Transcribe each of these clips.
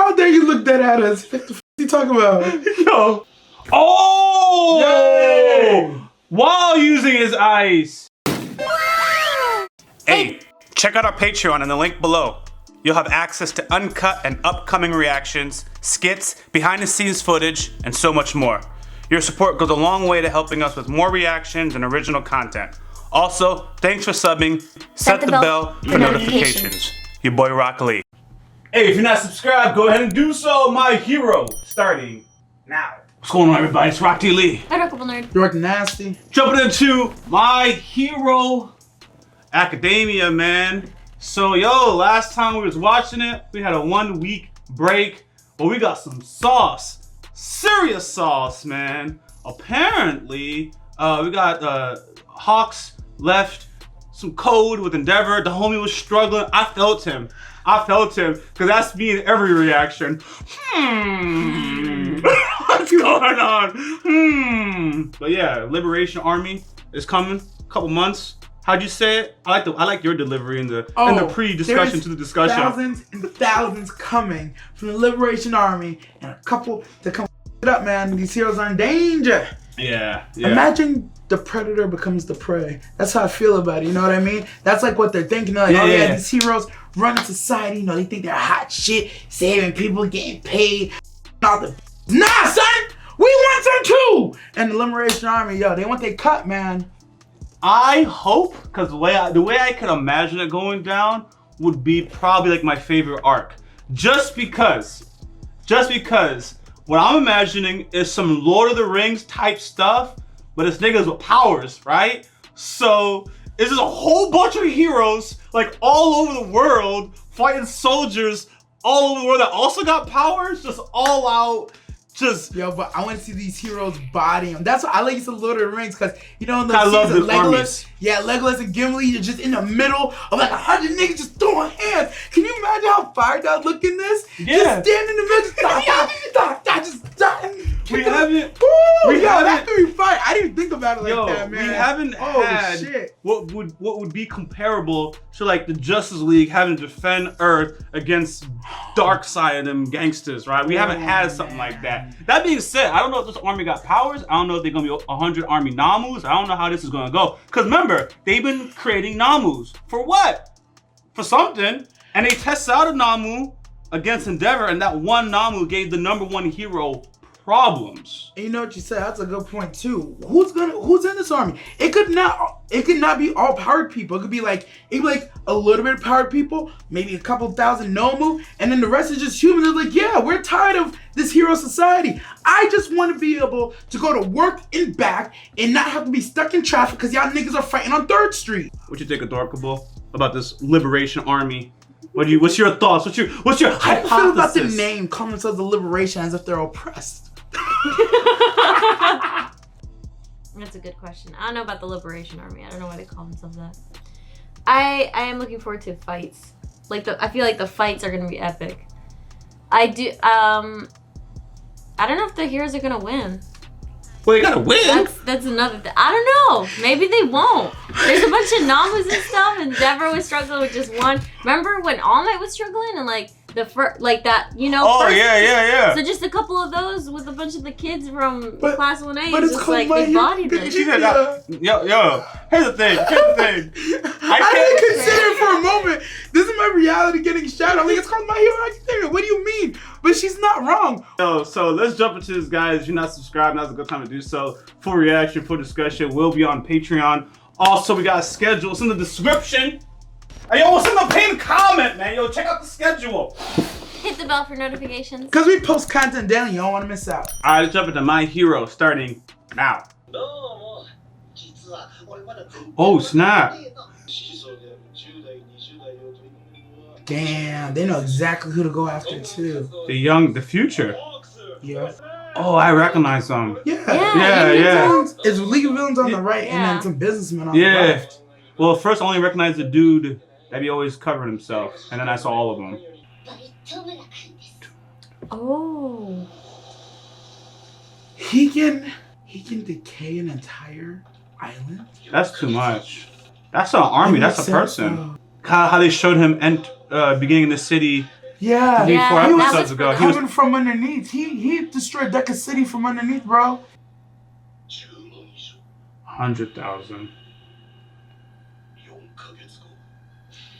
How dare you look dead at us? What the f you talking about? Yo. Oh! Yay! While using his ice. Hey, check out our Patreon in the link below. You'll have access to uncut and upcoming reactions, skits, behind the scenes footage, and so much more. Your support goes a long way to helping us with more reactions and original content. Also, thanks for subbing. Set the bell for notifications. Your boy YaBoyRockLee. Hey, if you're not subscribed, go ahead and do so. My hero, starting now. What's going on, everybody? It's Rock D. Lee. Hi, Rockable Nerd. You work nasty. Jumping into My Hero Academia, man. So, yo, last time we was watching it, we had a 1 week break, but we got some sauce. Serious sauce, man. Apparently, we got Hawks left some code with Endeavor. The homie was struggling. I felt him, because that's me in every reaction. What's going on? But yeah, Liberation Army is coming. A couple months. How'd you say it? I like your delivery in the pre-discussion to the discussion. Thousands and thousands coming from the Liberation Army, and a couple to come it up, man. These heroes are in danger. Yeah. Imagine the predator becomes the prey. That's how I feel about it. You know what I mean? That's like what they're thinking. They're like, yeah, these heroes run society. You know, they think they're hot shit, saving people, getting paid. All the nah, son, we want some too. And the Liberation Army, yo, they want their cut, man. I hope, because the way I could imagine it going down would be probably like my favorite arc. Just because what I'm imagining is some Lord of the Rings type stuff, but it's niggas with powers, right? So it's just a whole bunch of heroes like all over the world fighting soldiers all over the world that also got powers, just all out. Yo, but I want to see these heroes body them. That's why I like the Lord of the Rings, because you know in the I love the Legolas, armies. yeah, Legolas and Gimli, you're just in the middle of like 100 niggas just throwing hands. Can you imagine how fired I'd look in this? Yeah. Just stand in the middle, just We haven't. That could be fire. I didn't think about it like that, man. We haven't had what would be comparable to like the Justice League having to defend Earth against dark side of them gangsters, right? We haven't had something like that. That being said, I don't know if this army got powers. I don't know if they're gonna be 100 army Namus. I don't know how this is gonna go. Cause remember, they've been creating Namus for what? For something, and they tested out a Namu against Endeavor, and that one Namu gave the #1 hero problems. And you know what you said? That's a good point too. Who's in this army? It could not be all powered people. It could be like a little bit of powered people, maybe a couple thousand Nomu, and then the rest is just humans. They're like, yeah, we're tired of this hero society. I just want to be able to go to work and back and not have to be stuck in traffic because y'all niggas are fighting on 3rd Street. What you think, Adorkable, about this Liberation Army? What's your thoughts? What's your hypothesis? How do you feel about the name calling themselves the Liberation as if they're oppressed? That's a good question. I don't know about the Liberation Army. I don't know why they call themselves that. I am looking forward to fights. I feel like the fights are gonna be epic. I don't know if the heroes are gonna win. Well, they gotta win. That's another thing. I don't know. Maybe they won't. There's a bunch of Namus and stuff, and Endeavor was struggling with just one. Remember when All Might was struggling and that, you know? Oh, yeah. So just a couple of those with a bunch of the kids from Class 1A, but it's just called like My they bodied them. Yo, here's the thing. I didn't consider it for a moment. This is my reality getting shot. I'm like, it's called My Hero Academia. What do you mean? But she's not wrong. Yo, so let's jump into this, guys. If you're not subscribed, now's a good time to do so. Full reaction, full discussion will be on Patreon. Also, we got a schedule. It's in the description. Hey, yo, what's in the pinned comment, man? Yo, check out the schedule. Hit the bell for notifications. Because we post content daily, you don't want to miss out. All right, let's jump into My Hero, starting now. Oh, snap. Damn, they know exactly who to go after, too. The future. Yeah. Oh, I recognize them. Yeah. It's League of Villains on the right and then some businessmen on the left. Well, first I only recognized the dude that he always covered himself, and then I saw all of them. Oh. He can decay an entire island? That's too much. That's not an army, that's a person. How they showed him beginning in the city Yeah. I think Yeah, 4 that episodes was ago. for He was Coming from underneath. He destroyed Deca City from underneath, bro. 100,000.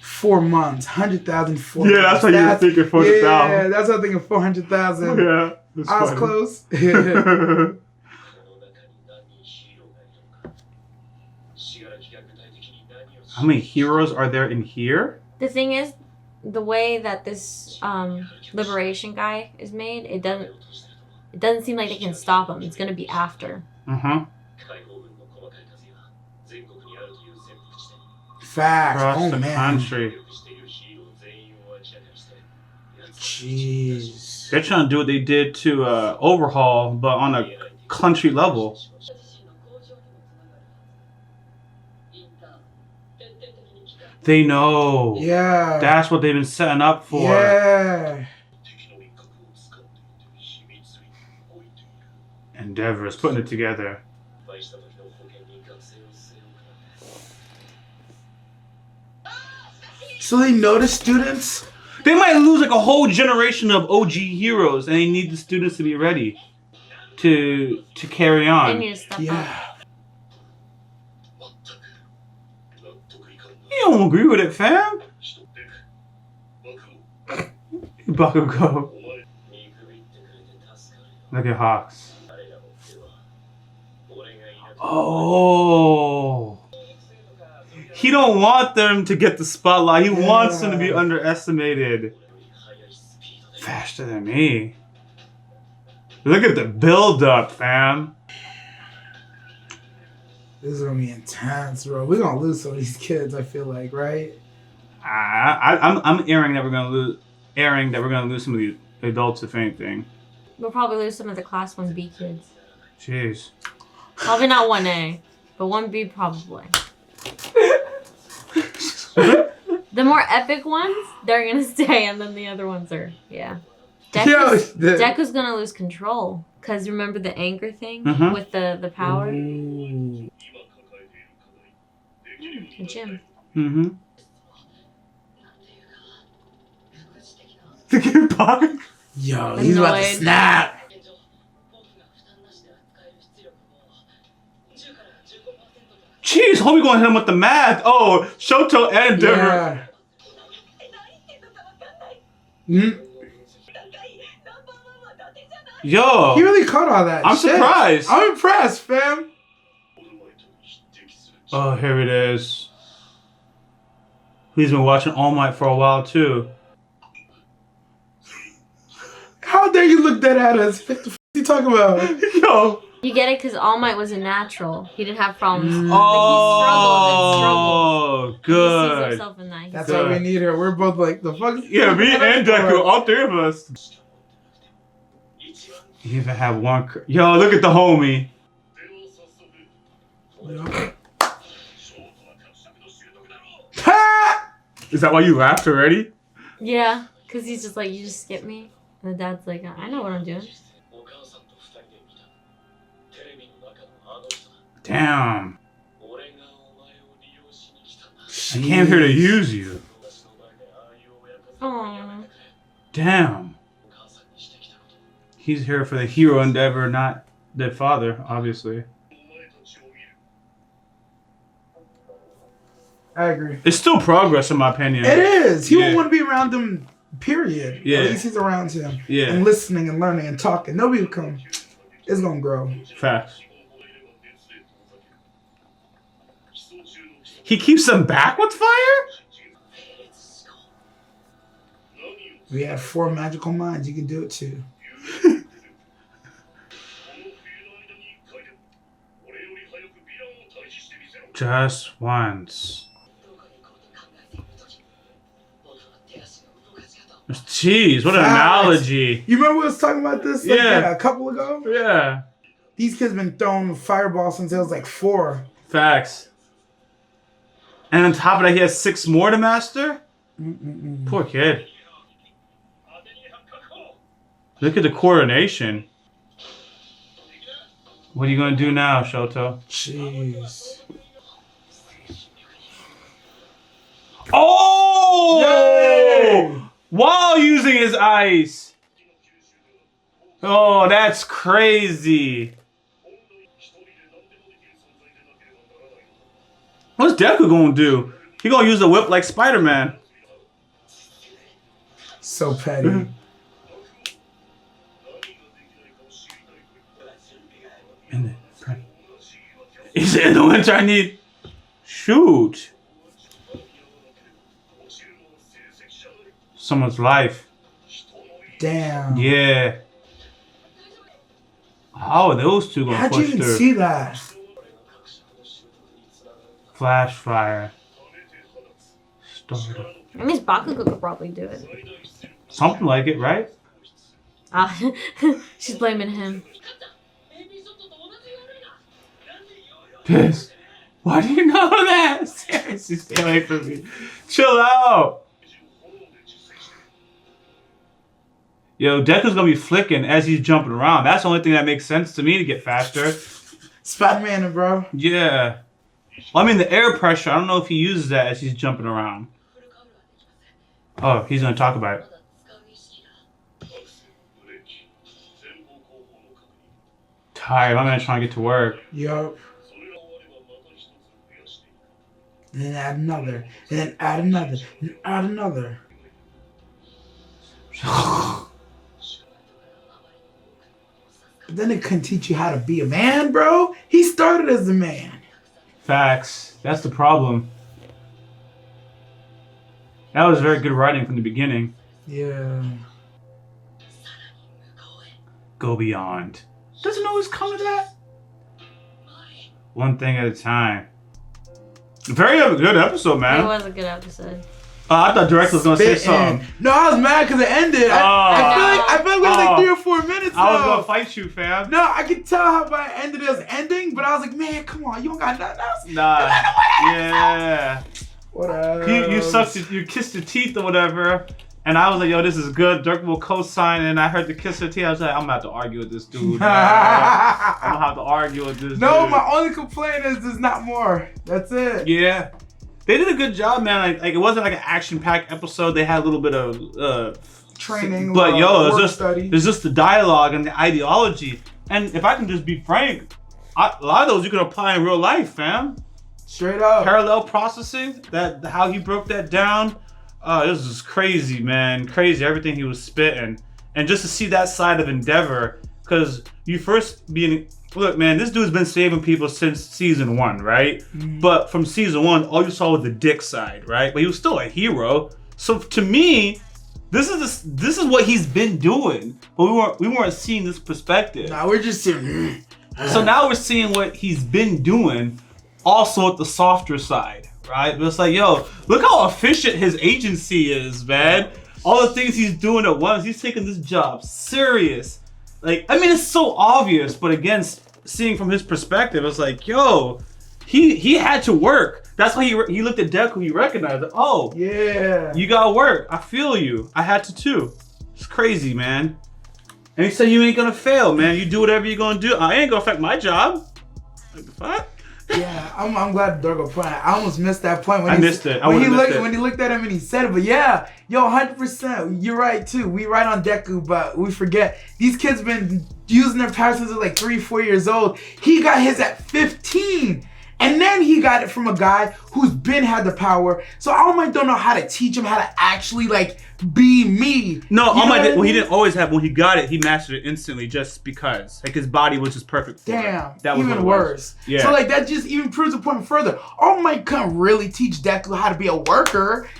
4 months, 100,000. Yeah, that's how you were thinking 400,000. Yeah, that's what I'm thinking 400,000. Yeah. That's I was funny. close. How many heroes are there in here? The thing is, the way that this liberation guy is made, it doesn't seem like they can stop him. It's gonna be after. Facts. Across Oh the man. country. Jeez. They're trying to do what they did to Overhaul, but on a country level. They know. Yeah. That's what they've been setting up for. Yeah. Endeavor is putting it together. So they know the students? They might lose like a whole generation of OG heroes, and they need the students to be ready to carry They on. need to step up. Yeah. You don't agree with it, fam? Bakugo. Look at Hawks. Oh. He don't want them to get the spotlight. He wants them to be underestimated. Faster than me. Look at the build up, fam. This is gonna be intense, bro. We're gonna lose some of these kids, I feel like, right? I'm airing that we're gonna lose some of the adults, if anything. We'll probably lose some of the class 1B kids. Jeez. Probably not 1A, but 1B probably. The more epic ones, they're gonna stay, and then the other ones are, yeah. Deku's gonna lose control. Because remember the anger thing with the power? Ooh. The gym. Mm-hmm. The kid pocket. Yo, he's about to snap. Jeez, homie gonna hit him with the math. Oh, Shoto and Endeavor. Yeah. Yo. He really caught all that. I'm shit. surprised. I'm impressed, fam. Oh, here it is. He's been watching All Might for a while too. How dare you look dead at us? What the f you talking about? Yo. You get it? Because All Might was a natural. He didn't have problems. Oh, He struggled. good. He sees himself in that. That's why we need her. We're both like, the fuck? Yeah, me and Deku, all three of us. You even have one. Yo, look at the homie. Is that why you laughed already? Yeah, because he's just like, you just skip me. And the dad's like, I know what I'm doing. Damn. I came here to use you. Aww. Damn. He's here for the hero endeavor, not the father, obviously. I agree. It's still progress, in my opinion. It is. He Yeah. won't want to be around them, period. Yeah. At least he's around him. Yeah. And listening and learning and talking. Nobody will come. It's going to grow. Facts. He keeps them back with fire? We have 4 magical minds. You can do it too. Just once. Jeez, what an analogy. You remember we was talking about this like, Yeah. a couple ago? Yeah. These kids been throwing fireballs since they was like 4. Facts. And on top of that, he has 6 more to master? Poor kid. Look at the coordination. What are you going to do now, Shoto? Jeez. Oh! Yay! while using his ice. Oh, that's crazy. What's Deku gonna do? He gonna use the whip like Spider-Man. So petty. He said, in the winter I need... Shoot. Someone's life. Damn. Yeah. How are those two gonna How'd push you even through? see that? Flash fire. Starter. That means Bakugo could probably do it. Something like it, right? Ah, she's blaming him. Piss. Why do you know that? Seriously, stay away from me. Chill out. Yo, Deku's gonna be flicking as he's jumping around. That's the only thing that makes sense to me to get faster. Spider-Man, bro. Yeah. Well, I mean, the air pressure, I don't know if he uses that as he's jumping around. Oh, he's gonna talk about it. Tired, my man's trying to get to work. Yup. And then add another. And then add another. And add another. But then it couldn't teach you how to be a man, bro. He started as a man. Facts. That's the problem. That was very good writing from the beginning. Yeah. Go beyond. Doesn't always come to that. One thing at a time. Very good episode, man. It was a good episode. I thought Direct was gonna say something. No, I was mad because it ended. I feel like we had like 3 or 4 minutes. I was gonna fight you, fam. No, I could tell how by it ended as ending, but I was like, man, come on, you don't got nothing else. Nah. Yeah. Whatever. You sucked it, you kissed your teeth or whatever. And I was like, yo, this is good. Dirk will co-sign, and I heard the kiss her teeth. I was like, I'm gonna have to argue with this dude. Man. I'm gonna have to argue with this dude. No, my only complaint is there's not more. That's it. Yeah. They did a good job, man. Like it wasn't like an action-packed episode. They had a little bit of Training, but yo, study. it's just the dialogue and the ideology. And if I can just be frank, a lot of those you can apply in real life, fam. Straight up. Parallel processing, how he broke that down. This is crazy, man. Crazy, everything he was spitting. And just to see that side of Endeavor, because you first being... Look, man, this dude's been saving people since season 1, right? But from season 1, all you saw was the dick side, right? But he was still a hero. So to me, this is what he's been doing. But we weren't seeing this perspective. Nah, we're just seeing... So now we're seeing what he's been doing, also at the softer side, right? But it's like, yo, look how efficient his agency is, man. All the things he's doing at once. He's taking this job serious. Like, I mean, it's so obvious, but again, seeing from his perspective, it's like, yo, he had to work. That's why he looked at Deku, he recognized it. Oh, yeah, you gotta work. I feel you. I had to too. It's crazy, man. And he said, you ain't gonna fail, man. You do whatever you're gonna do. I ain't gonna affect my job. Like, the fuck? Yeah, I'm glad Durgo put it. I almost missed that point when I missed it. When he looked at him and he said it. But yeah, yo, 100%. You're right too. We right on Deku, but we forget these kids been using their powers since they're like 3-4 years old. He got his at 15. And then he got it from a guy who's been had the power. So All Might don't know how to teach him how to actually like be me. No, All Might he didn't always have. When he got it, he mastered it instantly just because. Like his body was just perfect for Damn, it. That was even worse. Yeah. So like that just even proves the point further. All Might couldn't really teach Deku how to be a worker.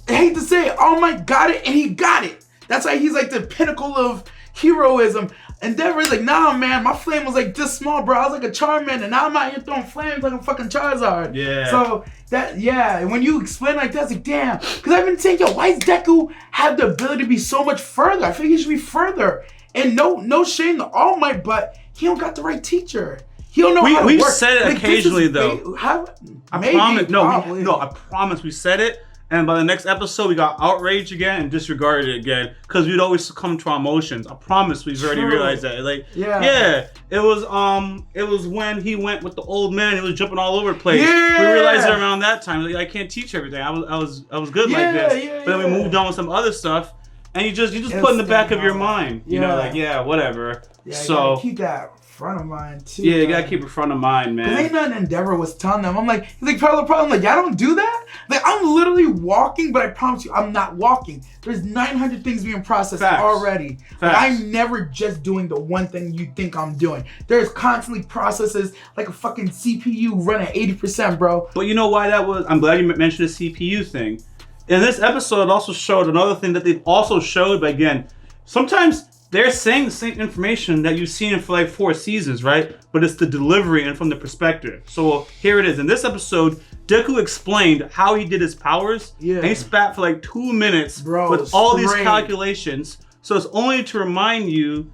I hate to say it, All Might got it and he got it. That's why he's like the pinnacle of heroism. Endeavor's like, nah, man, my flame was like this small, bro. I was like a Charmander, and now I'm out here throwing flames like a fucking Charizard. Yeah. So that, yeah, when you explain like that, it's like, damn. Because I've been saying, yo, why does Deku have the ability to be so much further? I think he should be further. And no shame to All Might, but he don't got the right teacher. He don't know how to We've work. said it like, occasionally, though. I promise. I promise we said it. And by the next episode, we got outraged again and disregarded it again because we'd always succumb to our emotions. I promise we've already realized that. Like, yeah, it was when he went with the old man. He was jumping all over the place. Yeah. We realized it around that time. Like, I can't teach everything. I was good like this. But then we moved on with some other stuff, and you just put in the back of your mind. You know, like whatever. Yeah, so keep that front of mind too. Yeah, you gotta keep it front of mind, man. Cause ain't nothing Endeavor was telling them. I'm like, he's like, part of the problem, like, y'all don't do that? Like, I'm literally walking, but I promise you, I'm not walking. There's 900 things being processed already. Like, I'm never just doing the one thing you think I'm doing. There's constantly processes like a fucking CPU run at 80%, bro. But you know why that was? I'm glad you mentioned the CPU thing. In this episode, it also showed another thing that they've also showed, but again, sometimes they're saying the same information that you've seen for like 4 seasons, right? But it's the delivery and from the perspective. So here it is. In this episode, Deku explained how he did his powers. Yeah. And he spat for like 2 minutes with all these calculations. So it's only to remind you,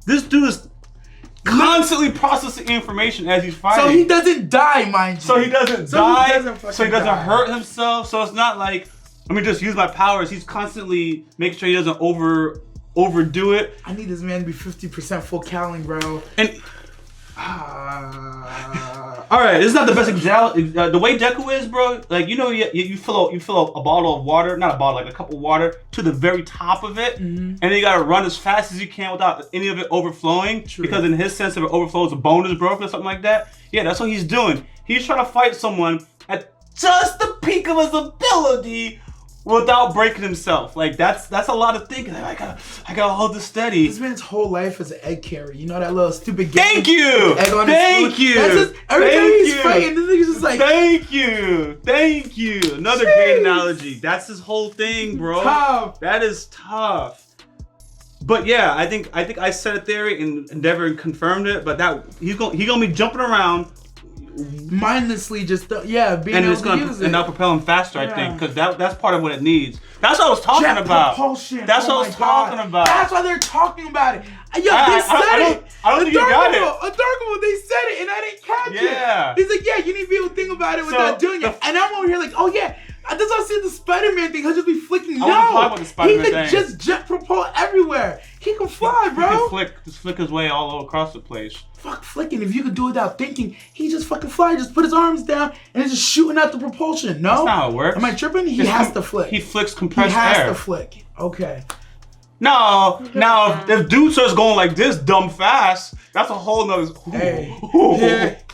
this dude is constantly processing information as he's fighting. So he doesn't die, mind you. So he doesn't die. So he doesn't hurt himself. So it's not like, let me just use my powers. He's constantly making sure he doesn't overdo it. I need this man to be 50% full calorie, bro. And all right, this is not the best example. The way Deku is, bro, like, you know, you fill a bottle of water, not a bottle, like a cup of water to the very top of it, and then you gotta run as fast as you can without any of it overflowing. True. Because in his sense, if it overflows, a bone is broken or something like that. Yeah, that's what he's doing. He's trying to fight someone at just the peak of his ability, without breaking himself. Like, that's a lot of thinking. Like, I gotta hold this steady. This man's whole life is an egg carry. You know that little stupid game? Thank you! Thank you! That's just, every time he's fighting, this nigga's just like... Thank you! Another great analogy. That's his whole thing, bro. Tough. That is tough. But yeah, I think I said a theory and Endeavor confirmed it, but that he's gonna be jumping around mindlessly, just being able to use it. And that'll propel him faster, I think, because that's part of what it needs. That's what I was talking about. Propulsion. That's what I was talking about. That's why they're talking about it. Yo, they said it. I don't think you got it. Undarkable, they said it, and I didn't catch it. He's like, yeah, you need to be able to think about it without doing it. And I'm over here like, oh yeah. That's why I said the Spider-Man thing. He'll just be flicking. He can just jet propel everywhere. He can fly, bro. He can flick his way all across the place. Fuck flicking. If you could do it without thinking, he just fucking fly. Just put his arms down and it's just shooting out the propulsion. No? That's not how it works. Am I tripping? He has to flick. He flicks compressed air. He has to flick. Okay. No, now if dude starts going like this dumb fast, that's a whole nother. Hey.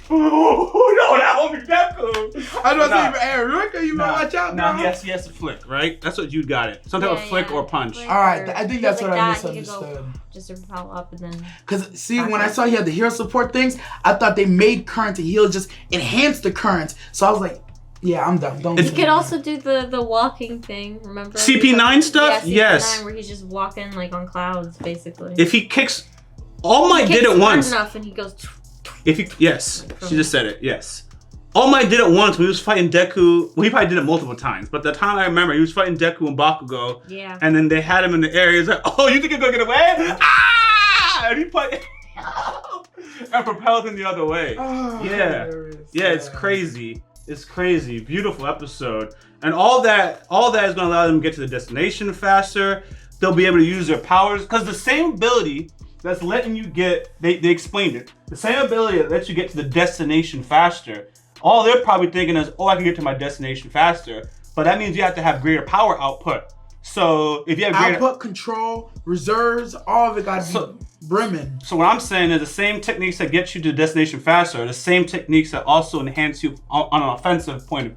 No, that won't be Deku. I don't think Eric, you better watch out, bro. He has to flick, right? That's what you got it. Some type of flick or punch. All right, I think that's what I misunderstood. Just to propel up and then. Cause see, when I saw he had the hero support things, I thought they made current to heal, just enhance the current. So I was like, yeah, I'm done. He could also do the walking thing. Remember? CP9 stuff? Yeah, CP9, where he's just walking like on clouds, basically. If he kicks, All Might did it once. Enough and he goes. Yes, she just said it. Yes, All Might did it once when he was fighting Deku. Well, he probably did it multiple times, but the time I remember, he was fighting Deku and Bakugo. Yeah. And then they had him in the air. He's like, "Oh, you think you're gonna get away?" Ah! And he put and propelled him the other way. Oh, yeah, it's crazy. It's crazy. Beautiful episode, and all that is gonna allow them to get to the destination faster. They'll be able to use their powers because the same ability that's letting you get, they explained it. The same ability that lets you get to the destination faster. All they're probably thinking is, oh, I can get to my destination faster. But that means you have to have greater power output. So if you have greater output, control, reserves, all of it got to be brimming. So what I'm saying is the same techniques that get you to the destination faster are the same techniques that also enhance you on an offensive point.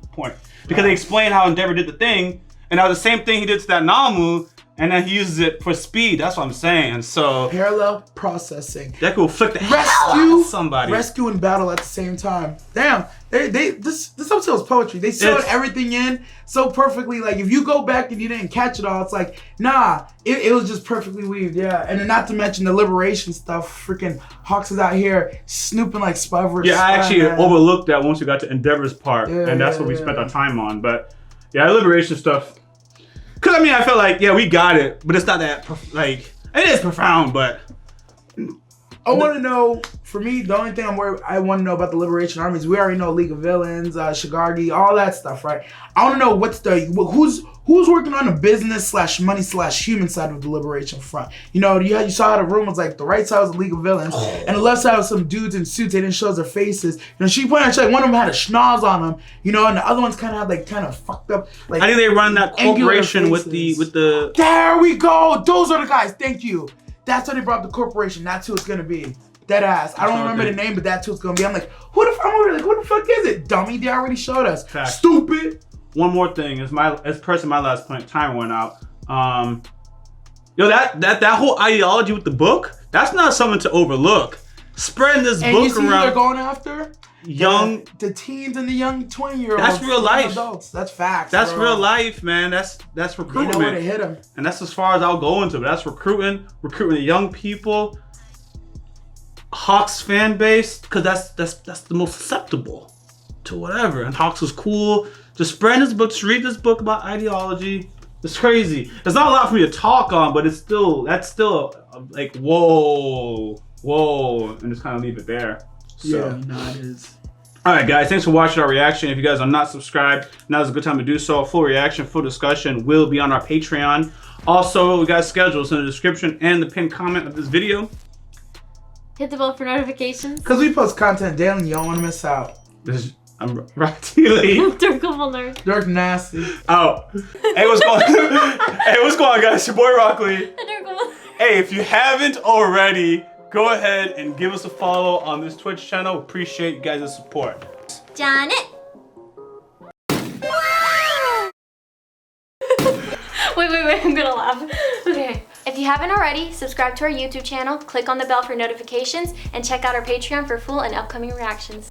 Because they explain how Endeavor did the thing, and now the same thing he did to that Namu, and then he uses it for speed. That's what I'm saying. So parallel processing. Deku will flick the hell out of somebody. Rescue and battle at the same time. Damn. This episode was poetry. They sewed everything in so perfectly. Like if you go back and you didn't catch it all, it's like, nah, it was just perfectly weaved. Yeah. And then not to mention the liberation stuff. Freaking Hawks is out here snooping like Spivers. Yeah, I actually overlooked that once we got to Endeavor's part, and that's what we spent our time on. But yeah, liberation stuff. Cause I mean, I felt like, yeah, we got it, but it's not that, it is profound, but I want to know, for me, the only thing I want to know about the Liberation Army is we already know League of Villains, Shigargi, all that stuff, right? I want to know who's working on the business / money / human side of the Liberation Front. You know, you saw how the room was like the right side was the League of Villains, and the left side was some dudes in suits. They didn't show us their faces. You know, she pointed out like one of them had a schnoz on them, you know, and the other ones kind of fucked up. Like, I think they run that corporation with the. There we go. Those are the guys. Thank you. That's how they brought up the corporation. That's who it's gonna be. Dead ass. I don't remember the name, but that's who it's gonna be. I'm like, who the fuck is it? Dummy, they already showed us. Fact. Stupid. One more thing, as per my last point, time went out. Yo, that whole ideology with the book, that's not something to overlook. Spreading this book you see around. Who they're going after? Young, the teens and the young 20-year-olds. That's real life. Adults. That's facts. That's bro. real life, man. That's recruitment. They know where to hit them. And that's as far as I'll go into it. That's recruiting the young people. Hawks fan base, because that's the most susceptible to whatever. And Hawks was cool. Just spread this book, just read this book about ideology. It's crazy. There's not a lot for me to talk on, but that's still like whoa, and just kind of leave it there. So. Yeah, no, it is. All right, guys, thanks for watching our reaction. If you guys are not subscribed, now is a good time to do so. Full reaction, full discussion will be on our Patreon. Also, we got schedules in the description and the pinned comment of this video. Hit the bell for notifications. Because we post content daily and you don't want to miss out. I'm Rocklee. Dirk nerd. Dirk nasty. Oh. Hey, what's going on? Hey, what's going on, guys? Your boy Rocklee. Hey, if you haven't already, go ahead and give us a follow on this Twitch channel. Appreciate you guys' support. Janet. Wait, I'm gonna laugh. Okay. If you haven't already, subscribe to our YouTube channel, click on the bell for notifications, and check out our Patreon for full and upcoming reactions.